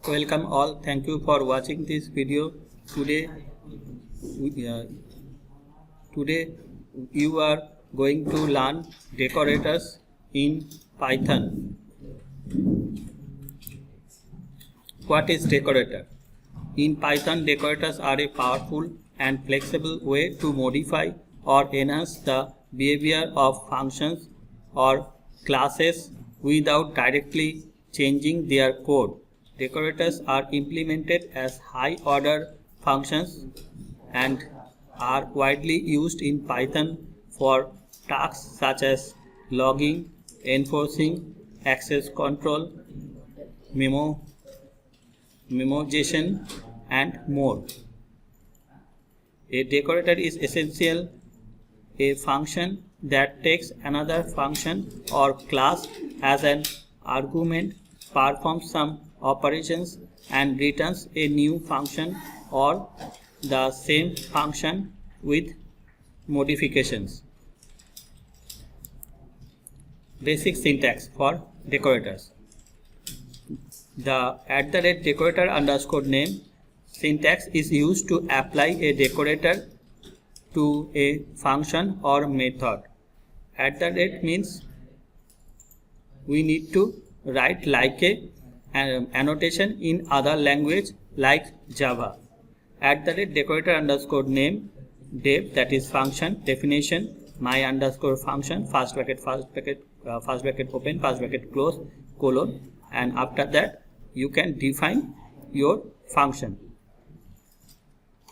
Welcome all. Thank you for watching this video. Today you are going to learn decorators in Python. What is decorator? In Python, decorators are a powerful and flexible way to modify or enhance the behavior of functions or classes without directly changing their code. Decorators are implemented as high-order functions and are widely used in Python for tasks such as logging, enforcing, access control, memoization, and more. A decorator is essentially a function that takes another function or class as an argument, performs some operations, and returns a new function or the same function with modifications. Basic syntax for decorators. The @decorator _name syntax is used to apply a decorator to a function or method. @ means we need to write like an annotation in other language like Java. @decorator _name def, that is function definition, my underscore function, first bracket open, first bracket close, colon, and after that you can define your function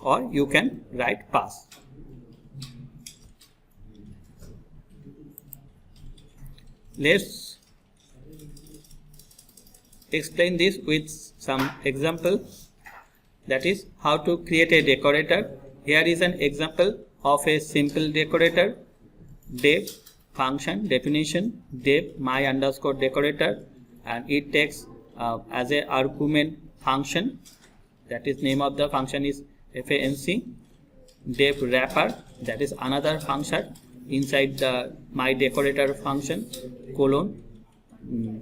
or you can write pass. Let's explain this with some example, that is how to create a decorator. Here is an example of a simple decorator. Def function definition, def my underscore decorator, and it takes as a argument function, that is name of the function is fanc. Def wrapper, that is another function inside the my decorator function, colon,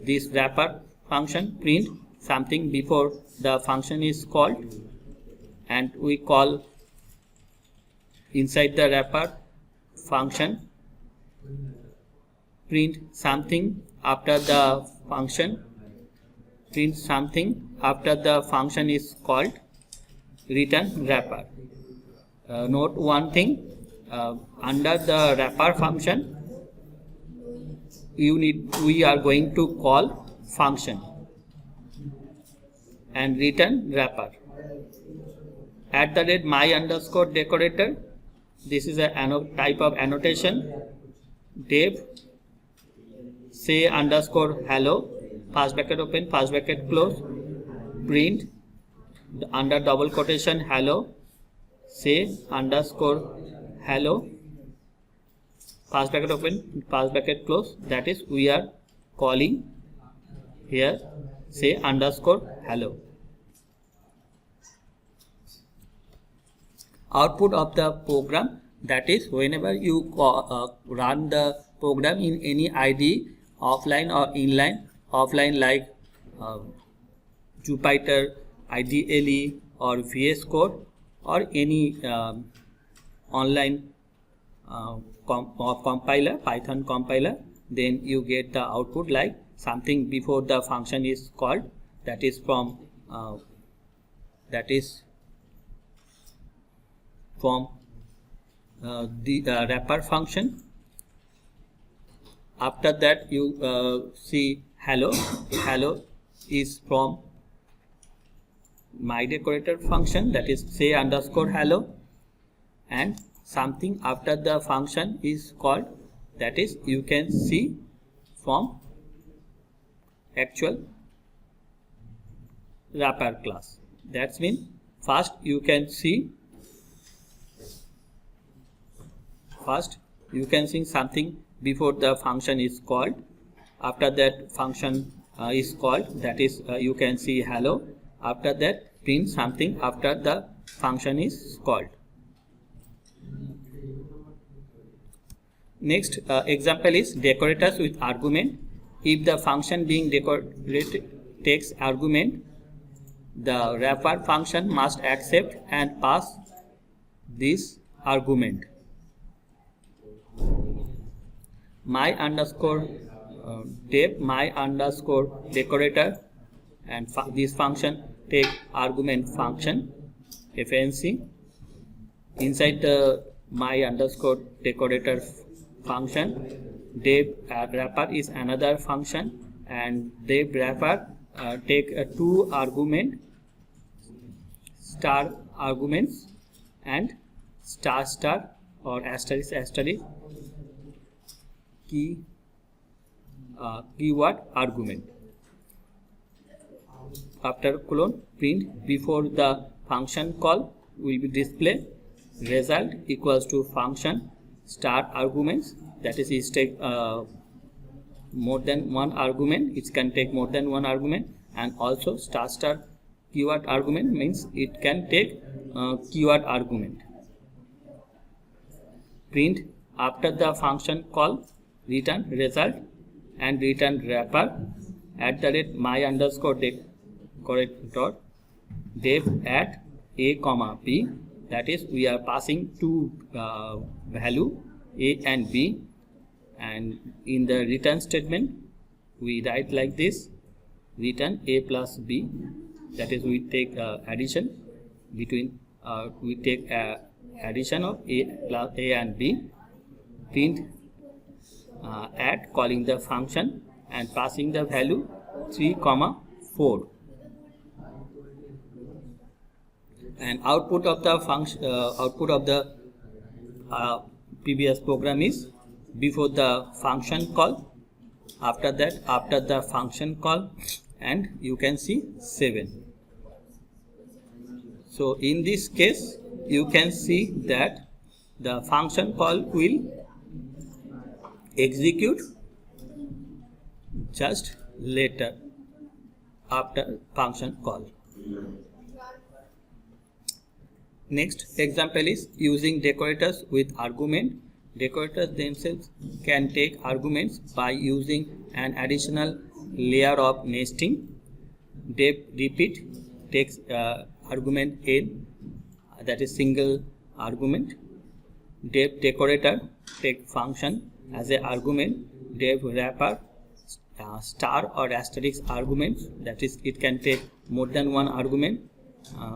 this wrapper function print something before the function is called, and we call inside the wrapper function print something after the function, print something after the function is called, return wrapper. Note one thing, under the wrapper function we are going to call function and return wrapper. @my underscore decorator, this is a type of annotation. Def say underscore hello, first bracket open, first bracket close, print under double quotation hello, say underscore hello, first bracket open, first bracket close, that is we are calling here say underscore hello. Output of the program, that is whenever you run the program in any IDE, offline or inline. Offline like Jupyter, IDLE or VS Code or any online compiler, Python compiler, then you get the output like something before the function is called, that is from the wrapper function. After that you see hello is from my decorator function, that is say underscore hello, and something after the function is called, that is you can see from actual wrapper class. That means first you can see something before the function is called, after that function is called, that is you can see hello, after that print something after the function is called. Next example is decorators with argument. If the function being decorated takes argument the wrapper function must accept and pass this argument. My underscore def my underscore decorator, and this function take argument function FNC. Inside the my underscore decorator function, def wrapper is another function, and def wrapper take two argument, star arguments and star star or asterisk asterisk keyword argument. After colon, print before the function call will be display result equals to function star arguments, that is it take more than one argument, it can take more than one argument, and also star star keyword argument means it can take keyword argument. Print after the function call return result and return wrapper @ my underscore decorator def at a comma b, that is we are passing two value a and b, and in the return statement we write like this: return a plus b, that is we take addition between we take addition of a plus a and b. Print at calling the function and passing the value 3, 4, and output of the function output of the previous program is before the function call, after that after the function call, and you can see 7. So in this case you can see that the function call will execute just later after function call. Next example is using decorators with argument. Decorators themselves can take arguments by using an additional layer of nesting. Def repeat takes argument n, that is single argument. Def decorator take function as a argument. Def wrapper star or asterisk arguments, that is it can take more than one argument,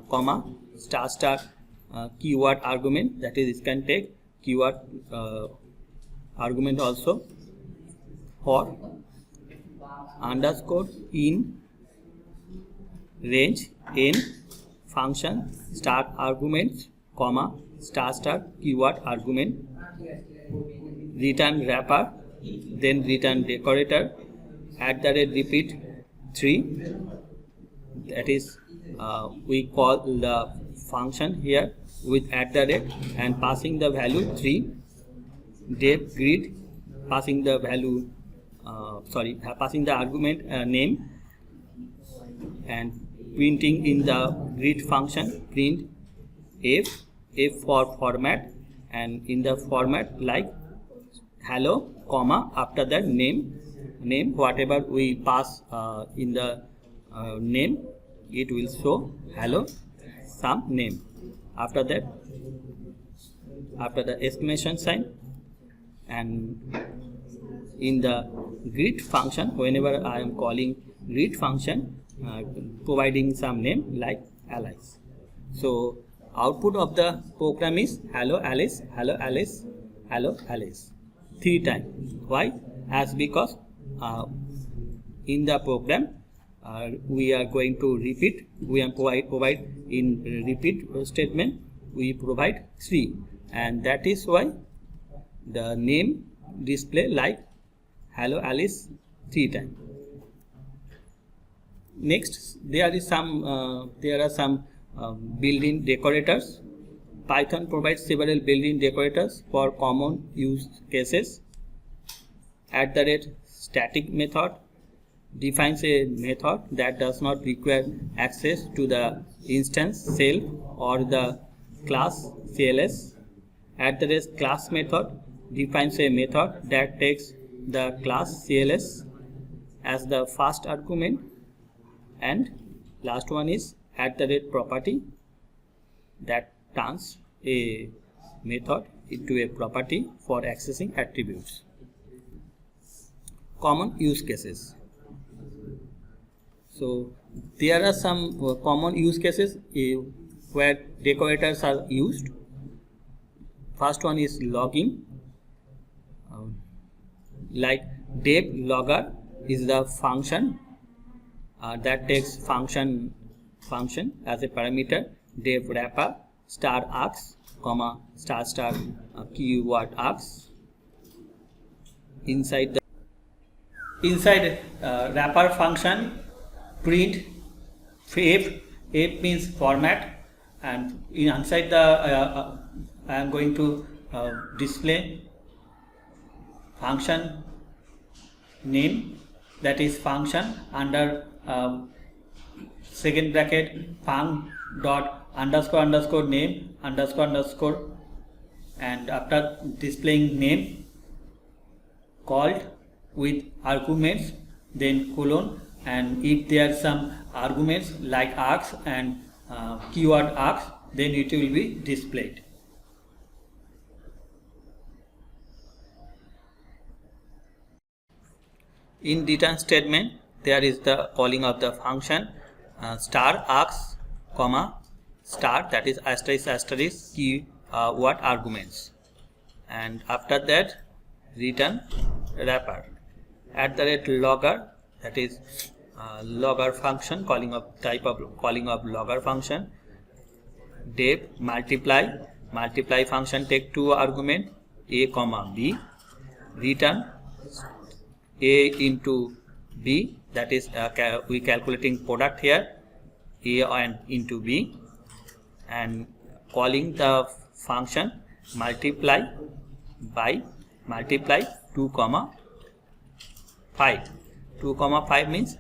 comma star star keyword argument, that is it can take keyword argument also. For underscore in range n function start arguments, comma star star keyword argument. Return wrapper, then return decorator @ repeat 3, that is we call the function here with @ and passing the value 3. Def grid passing the value passing the argument name, and printing in the grid function print f for format, and in the format like hello, comma after that name whatever we pass in the name, it will show hello some name. After that after the exclamation sign, and in the grid function whenever I am calling grid function providing some name like Alice. So output of the program is hello Alice, hello Alice, hello Alice 3 times. Why? As because in the program we are going to repeat, we are provide in repeat statement we provide 3, and that is why the name display like hello Alice 3 times. Next there are some built-in decorators. Python provides several built-in decorators for common use cases. @ static method defines a method that does not require access to the instance self or the class CLS. @ class method defines a method that takes the class CLS as the first argument. And last one is property that turns a method into a property for accessing attributes. Common use cases. So there are some common use cases where decorators are used. First one is logging. Like dev logger is the function that takes function as a parameter. Dev wrapper star args, comma star keyword args. Inside wrapper function, print f means format, and inside the I am going to display function name, that is function under second bracket func dot underscore name underscore, and after displaying name called with arguments, then colon, and if there are some arguments like args and keyword args, then it will be displayed. In return statement, there is the calling of the function star args, comma star, that is asterisk keyword arguments, and after that return wrapper @logger, that is logger function, calling of logger function. Dev multiply function take two argument a comma b, return a into b, that is we calculating product here, a and into b, and calling the function multiply 2 comma 5. 2 comma 5 means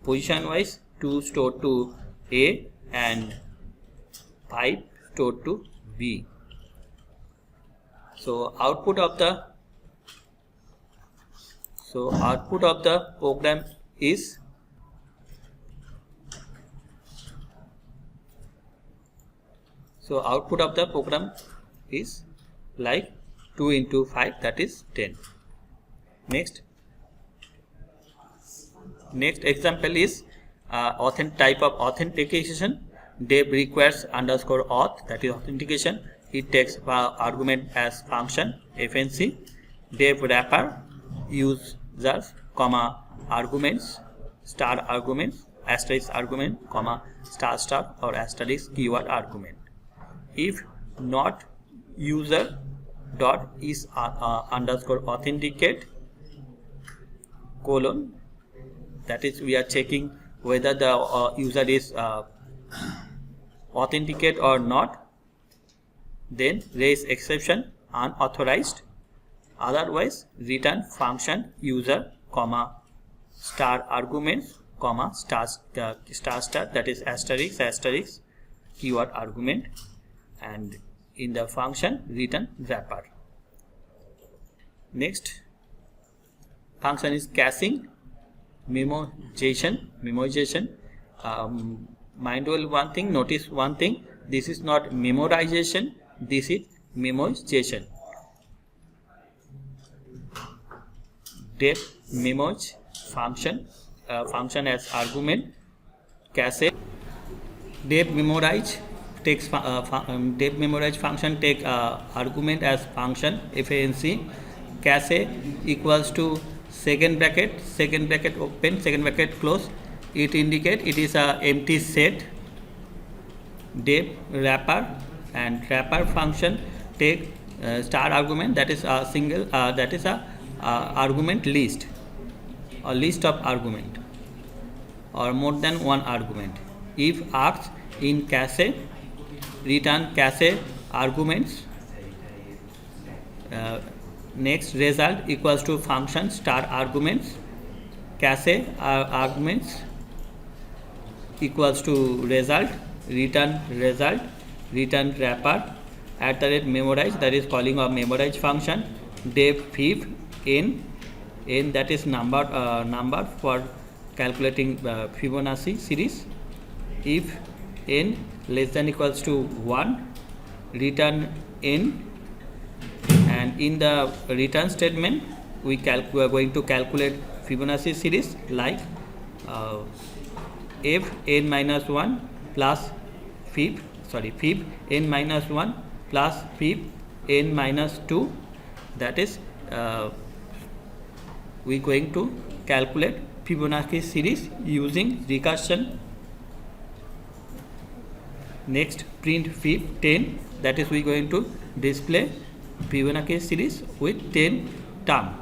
position wise 2 stored to a and 5 stored to b. So output of the program is like 2 into 5, that is 10. Next example is type of authentication. Dev requires underscore auth, that is authentication. It takes argument as function fnc. Dev wrapper users, comma arguments, star arguments, asterisk argument, comma star or asterisk keyword argument. If not user dot is underscore authenticate colon, that is we are checking whether the user is authenticate or not, then raise exception unauthorized, otherwise return function user, comma star arguments, comma star, that is asterisk keyword argument, and in the function return wrapper. Next function is caching, memoization. Notice one thing, this is not memorization, this is memoization. Dev memoize function as argument, cache. Dev memorize function take argument as function fanc. Cache equals to second bracket open, second bracket close. It indicate it is a empty set. Dev wrapper and wrapper function take star argument, that is a single that is a argument list, or list of argument, or more than one argument. If args in cache, return cache arguments. Next result equals to function star arguments, cache arguments equals to result, return wrapper @memorize, that is calling of memorize function. Dev fib n, that is number for calculating Fibonacci series. If n less than equals to 1, return n, and in the return statement we are going to calculate Fibonacci series like f n minus 1 plus fib n minus 1 plus fib n minus 2, that is we are going to calculate Fibonacci series using recursion. Next, print fib 10, that is we are going to display Fibonacci series with 10 term,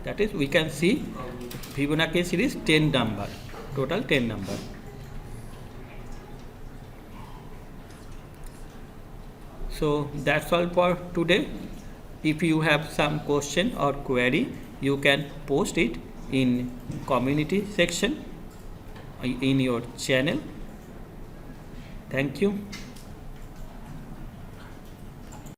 that is we can see Fibonacci series 10 number, total 10 number. So that's all for today. If you have some question or query, you can post it in community section in your channel. Thank you.